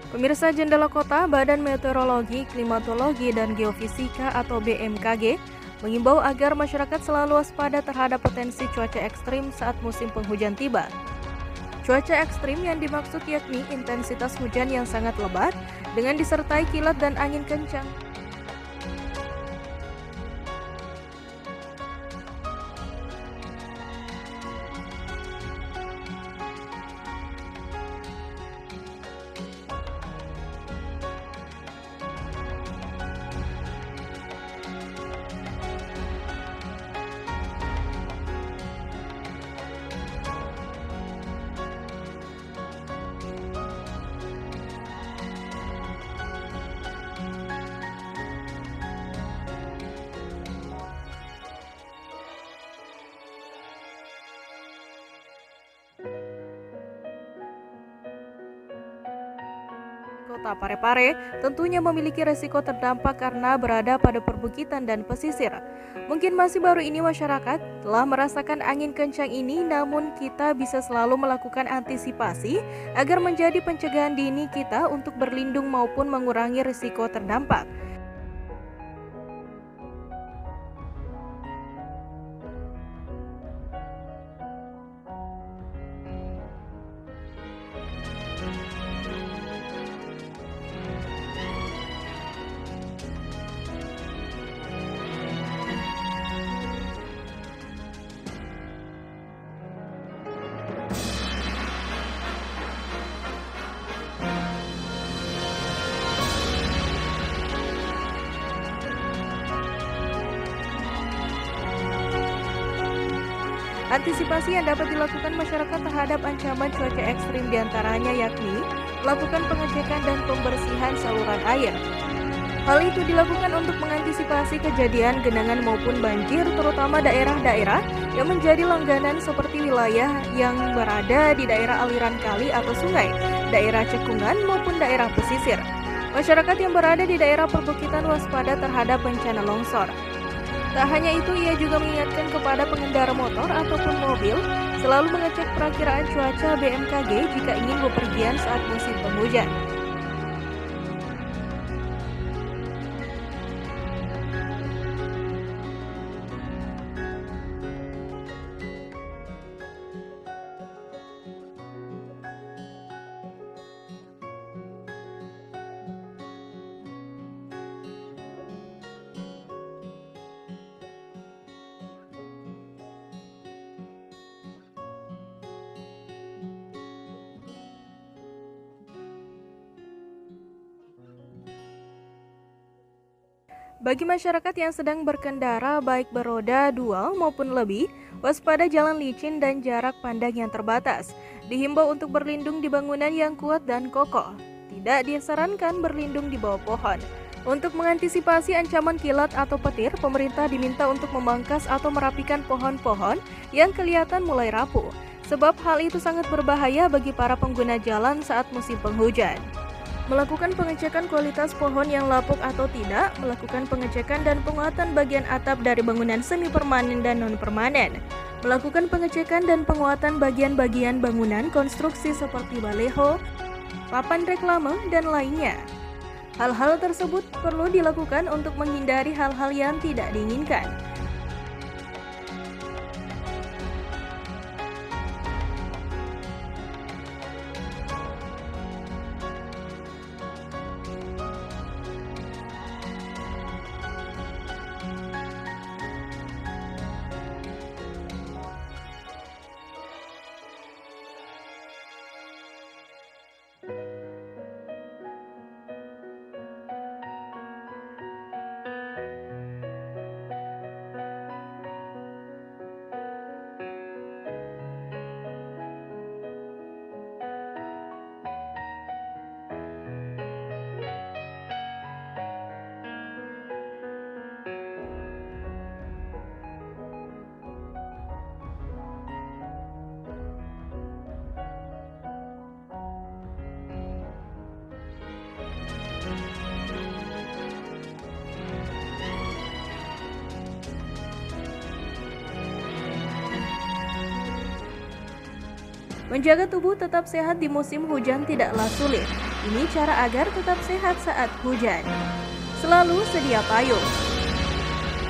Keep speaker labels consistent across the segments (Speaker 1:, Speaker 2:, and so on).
Speaker 1: Pemirsa Jendela Kota, Badan Meteorologi, Klimatologi, dan Geofisika atau BMKG mengimbau agar masyarakat selalu waspada terhadap potensi cuaca ekstrim saat musim penghujan tiba. Cuaca ekstrim yang dimaksud yakni intensitas hujan yang sangat lebat dengan disertai kilat dan angin kencang. Kota Parepare tentunya memiliki resiko terdampak karena berada pada perbukitan dan pesisir. Mungkin masih baru ini masyarakat telah merasakan angin kencang ini, namun kita bisa selalu melakukan antisipasi agar menjadi pencegahan dini kita untuk berlindung maupun mengurangi risiko terdampak. Antisipasi yang dapat dilakukan masyarakat terhadap ancaman cuaca ekstrim diantaranya yakni melakukan pengecekan dan pembersihan saluran air. Hal itu dilakukan untuk mengantisipasi kejadian genangan maupun banjir, terutama daerah-daerah yang menjadi langganan seperti wilayah yang berada di daerah aliran kali atau sungai, daerah cekungan maupun daerah pesisir. Masyarakat yang berada di daerah perbukitan waspada terhadap bencana longsor. Tak hanya itu, ia juga mengingatkan kepada pengendara motor ataupun mobil selalu mengecek perakiraan cuaca BMKG jika ingin bepergian saat musim penghujan. Bagi masyarakat yang sedang berkendara baik beroda 2 maupun lebih, waspada jalan licin dan jarak pandang yang terbatas. Dihimbau untuk berlindung di bangunan yang kuat dan kokoh. Tidak disarankan berlindung di bawah pohon. Untuk mengantisipasi ancaman kilat atau petir, pemerintah diminta untuk memangkas atau merapikan pohon-pohon yang kelihatan mulai rapuh. Sebab hal itu sangat berbahaya bagi para pengguna jalan saat musim penghujan. Melakukan pengecekan kualitas pohon yang lapuk atau tidak, melakukan pengecekan dan penguatan bagian atap dari bangunan semi permanen dan non permanen, melakukan pengecekan dan penguatan bagian-bagian bangunan konstruksi seperti baleho, papan reklame, dan lainnya. Hal-hal tersebut perlu dilakukan untuk menghindari hal-hal yang tidak diinginkan. Menjaga tubuh tetap sehat di musim hujan tidaklah sulit. Ini cara agar tetap sehat saat hujan. Selalu sedia payung.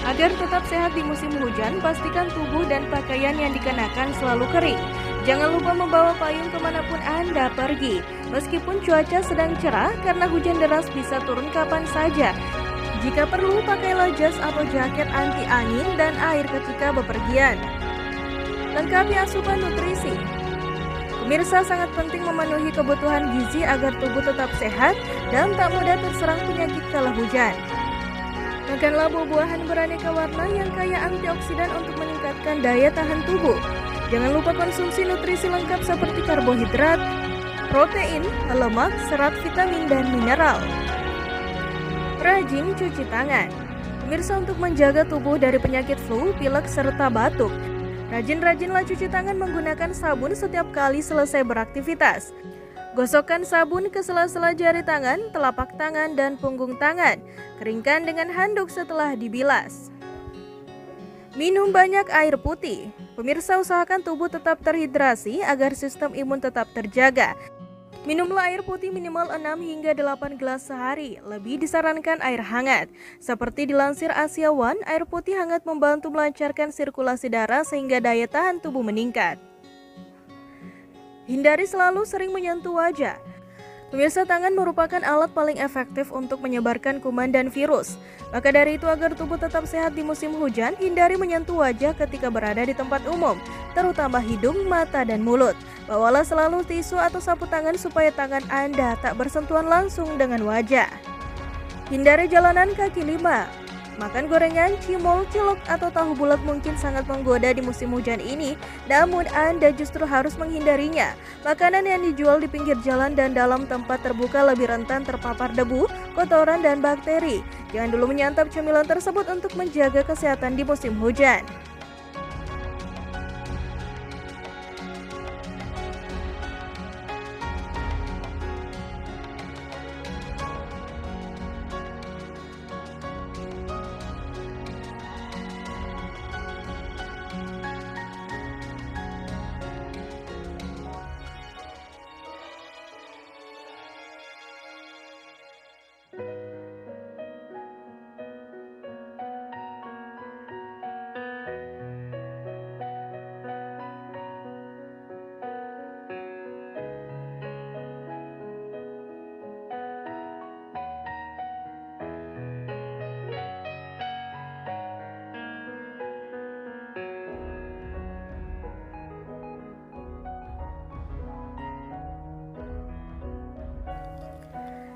Speaker 1: Agar tetap sehat di musim hujan, pastikan tubuh dan pakaian yang dikenakan selalu kering. Jangan lupa membawa payung kemanapun Anda pergi, meskipun cuaca sedang cerah karena hujan deras bisa turun kapan saja. Jika perlu, pakailah jas atau jaket anti angin dan air ketika bepergian. Lengkapi asupan nutrisi. Pemirsa, sangat penting memenuhi kebutuhan gizi agar tubuh tetap sehat dan tak mudah terserang penyakit kala hujan. Makanlah buah-buahan beraneka warna yang kaya antioksidan untuk meningkatkan daya tahan tubuh. Jangan lupa konsumsi nutrisi lengkap seperti karbohidrat, protein, lemak, serat, vitamin, dan mineral. Rajin cuci tangan. Pemirsa, untuk menjaga tubuh dari penyakit flu, pilek, serta batuk, rajin-rajinlah cuci tangan menggunakan sabun setiap kali selesai beraktivitas. Gosokkan sabun ke sela-sela jari tangan, telapak tangan, dan punggung tangan. Keringkan dengan handuk setelah dibilas. Minum banyak air putih. Pemirsa, usahakan tubuh tetap terhidrasi agar sistem imun tetap terjaga. Minumlah air putih minimal 6 hingga 8 gelas sehari. Lebih disarankan air hangat. Seperti dilansir Asia One, air putih hangat membantu melancarkan sirkulasi darah sehingga daya tahan tubuh meningkat. Hindari selalu sering menyentuh wajah. Pemirsa, tangan merupakan alat paling efektif untuk menyebarkan kuman dan virus. Maka dari itu, agar tubuh tetap sehat di musim hujan, hindari menyentuh wajah ketika berada di tempat umum, terutama hidung, mata, dan mulut. Bawalah selalu tisu atau sapu tangan supaya tangan Anda tak bersentuhan langsung dengan wajah. Hindari jalanan kaki lima. Makan gorengan, cimol, cilok, atau tahu bulat mungkin sangat menggoda di musim hujan ini, namun Anda justru harus menghindarinya. Makanan yang dijual di pinggir jalan dan dalam tempat terbuka lebih rentan terpapar debu, kotoran, dan bakteri. Jangan dulu menyantap cemilan tersebut untuk menjaga kesehatan di musim hujan.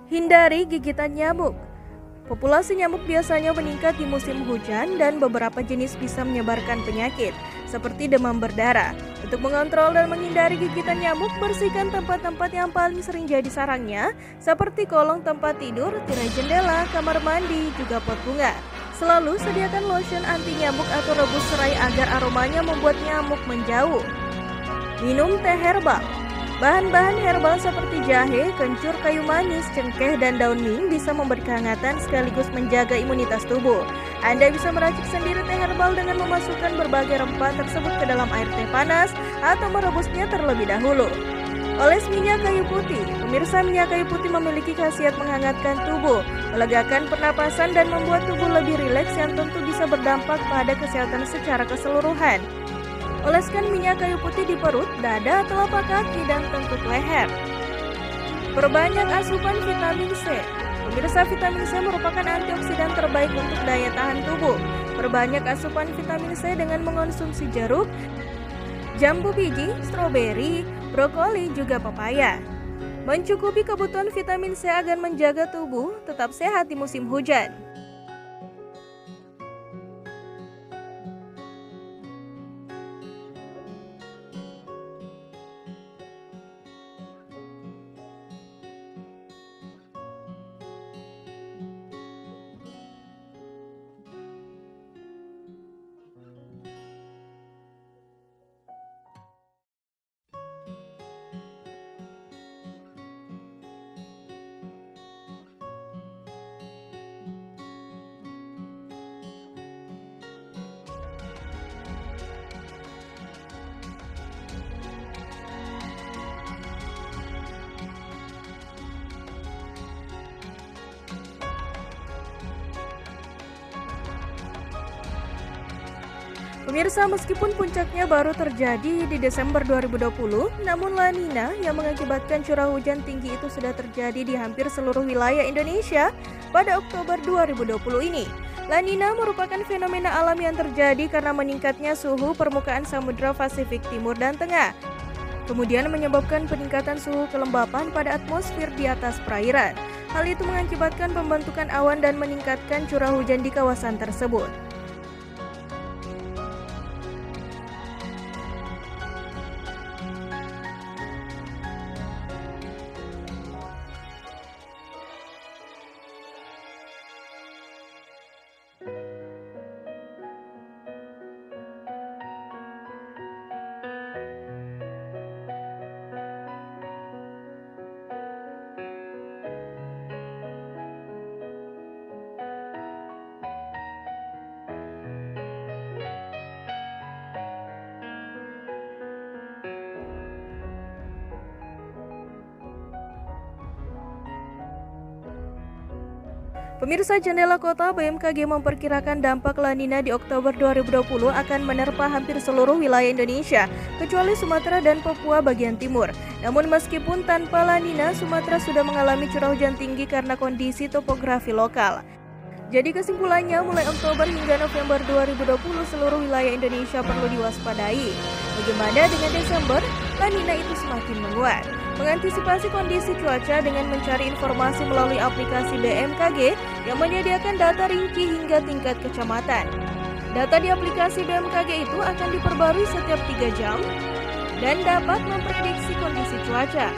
Speaker 1: Hindari gigitan nyamuk. Populasi nyamuk biasanya meningkat di musim hujan dan beberapa jenis bisa menyebarkan penyakit, seperti demam berdarah. Untuk mengontrol dan menghindari gigitan nyamuk, bersihkan tempat-tempat yang paling sering jadi sarangnya, seperti kolong tempat tidur, tirai jendela, kamar mandi, juga pot bunga. Selalu sediakan lotion anti nyamuk atau rebus serai agar aromanya membuat nyamuk menjauh. Minum teh herbal. Bahan-bahan herbal seperti jahe, kencur, kayu manis, cengkeh, dan daun mint bisa memberi kehangatan sekaligus menjaga imunitas tubuh. Anda bisa meracik sendiri teh herbal dengan memasukkan berbagai rempah tersebut ke dalam air teh panas atau merebusnya terlebih dahulu. Oles minyak kayu putih. Pemirsa, minyak kayu putih memiliki khasiat menghangatkan tubuh, melegakan pernapasan, dan membuat tubuh lebih rileks yang tentu bisa berdampak pada kesehatan secara keseluruhan. Oleskan minyak kayu putih di perut, dada, telapak kaki, dan tengkuk leher. Perbanyak asupan vitamin C. Pemirsa, vitamin C merupakan antioksidan terbaik untuk daya tahan tubuh. Perbanyak asupan vitamin C dengan mengonsumsi jeruk, jambu biji, stroberi, brokoli, juga pepaya. Mencukupi kebutuhan vitamin C agar menjaga tubuh tetap sehat di musim hujan. Pemirsa, meskipun puncaknya baru terjadi di Desember 2020, namun La Nina yang mengakibatkan curah hujan tinggi itu sudah terjadi di hampir seluruh wilayah Indonesia pada Oktober 2020 ini. La Nina merupakan fenomena alam yang terjadi karena meningkatnya suhu permukaan Samudra Pasifik Timur dan Tengah, kemudian menyebabkan peningkatan suhu kelembapan pada atmosfer di atas perairan. Hal itu mengakibatkan pembentukan awan dan meningkatkan curah hujan di kawasan tersebut. Pemirsa, Jendela Kota BMKG memperkirakan dampak La Nina di Oktober 2020 akan menerpa hampir seluruh wilayah Indonesia, kecuali Sumatera dan Papua bagian timur. Namun meskipun tanpa La Nina, Sumatera sudah mengalami curah hujan tinggi karena kondisi topografi lokal. Jadi kesimpulannya, mulai Oktober hingga November 2020 seluruh wilayah Indonesia perlu diwaspadai. Bagaimana dengan Desember? La Nina itu semakin menguat. Mengantisipasi kondisi cuaca dengan mencari informasi melalui aplikasi BMKG yang menyediakan data rinci hingga tingkat kecamatan. Data di aplikasi BMKG itu akan diperbarui setiap 3 jam dan dapat memprediksi kondisi cuaca.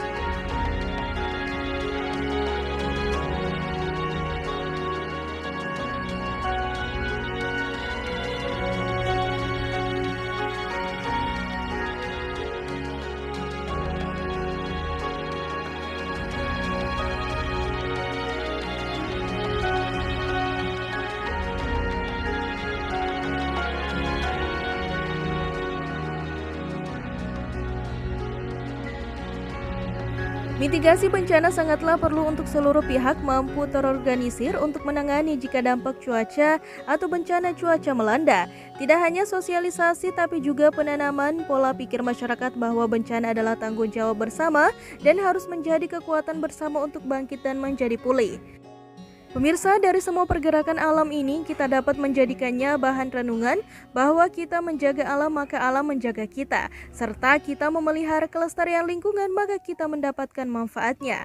Speaker 1: Mitigasi bencana sangatlah perlu untuk seluruh pihak mampu terorganisir untuk menangani jika dampak cuaca atau bencana cuaca melanda. Tidak hanya sosialisasi tapi juga penanaman pola pikir masyarakat bahwa bencana adalah tanggung jawab bersama dan harus menjadi kekuatan bersama untuk bangkit dan menjadi pulih. Pemirsa, dari semua pergerakan alam ini kita dapat menjadikannya bahan renungan bahwa kita menjaga alam maka alam menjaga kita, serta kita memelihara kelestarian lingkungan maka kita mendapatkan manfaatnya.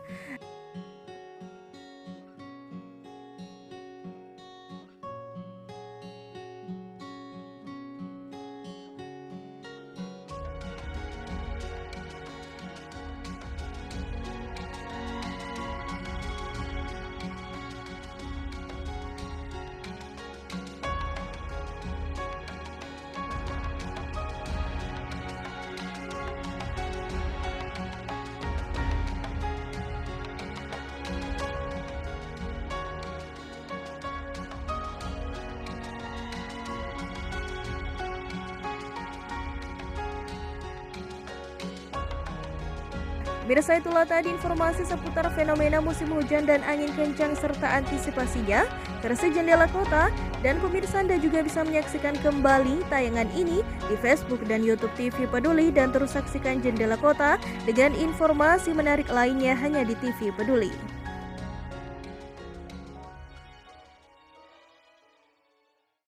Speaker 1: Pemirsa, itulah tadi informasi seputar fenomena musim hujan dan angin kencang serta antisipasinya versi Jendela Kota. Dan pemirsa, Anda juga bisa menyaksikan kembali tayangan ini di Facebook dan YouTube TV Peduli, dan terus saksikan Jendela Kota dengan informasi menarik lainnya hanya di TV Peduli.